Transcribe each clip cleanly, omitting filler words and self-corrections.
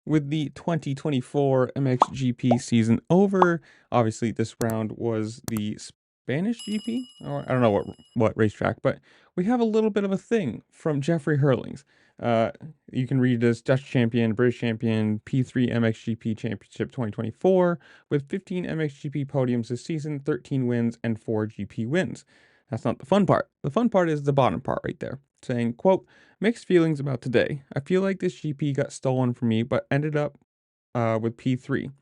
With the 2024 MXGP season over, obviously this round was the Spanish GP, or I don't know what racetrack, but we have a little bit of a thing from Jeffery Herlings. Uh, you can read as Dutch champion, British champion, P3 MXGP Championship 2024, with 15 MXGP podiums this season, 13 wins, and 4 GP wins. That's not the fun part. The fun part is the bottom part right there, saying, quote, mixed feelings about today. I feel like this GP got stolen from me, but ended up with P3.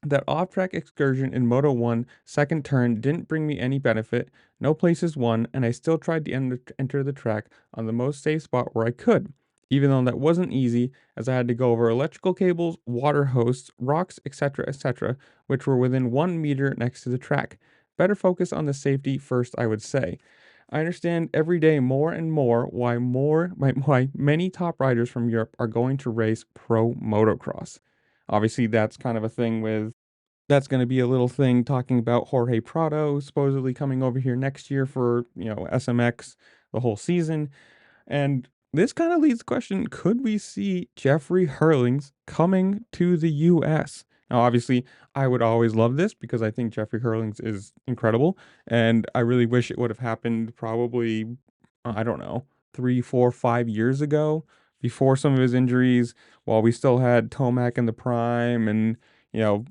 That off-track excursion in Moto 1 second turn didn't bring me any benefit, no places won, and I still tried to enter the track on the most safe spot where I could, even though that wasn't easy, as I had to go over electrical cables, water hoses, rocks, etc., which were within 1 meter next to the track. Better focus on the safety first, I would say. I understand every day more and more why many top riders from Europe are going to race pro motocross. Obviously, that's kind of a thing with that's going to be a little thing talking about Jorge Prado supposedly coming over here next year for, SMX the whole season. And this kind of leads the question, could we see Jeffery Herlings coming to the US? Now, obviously, I would always love this because I think Jeffery Herlings is incredible. And I really wish it would have happened probably, I don't know, 3, 4, 5 years ago before some of his injuries, while we still had Tomac in the prime and,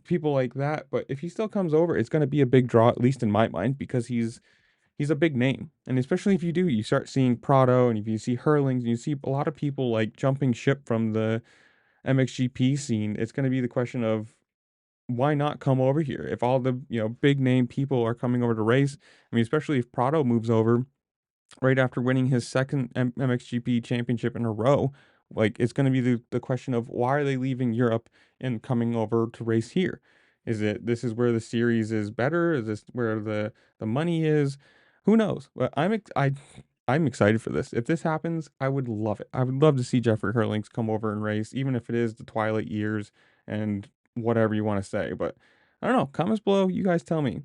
people like that. But if he still comes over, it's going to be a big draw, at least in my mind, because he's a big name. And especially if you start seeing Prado and if you see Hurlings and you see a lot of people like jumping ship from the MXGP scene, it's going to be the question of why not come over here? If all the, big name people are coming over to race, I mean, especially if Prado moves over right after winning his second MXGP championship in a row, like it's going to be the question of why are they leaving Europe and coming over to race here? Is it this is where the series is better? Is this where the money is? Who knows? But I'm excited for this. If this happens, I would love it. I would love to see Jeffrey Herlings come over and race, even if it is the twilight years and whatever you want to say. But I don't know. Comments below. You guys tell me.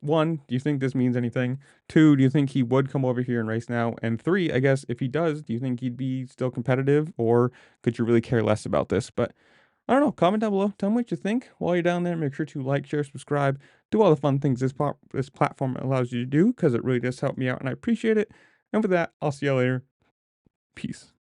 One, do you think this means anything? Two, do you think he would come over here and race now? And three, I guess, if he does, do you think he'd be still competitive or could you really care less about this? But I don't know. Comment down below. Tell me what you think. While you're down there, make sure to like, share, subscribe, do all the fun things this platform allows you to do because it really does help me out and I appreciate it. And with that, I'll see you later. Peace.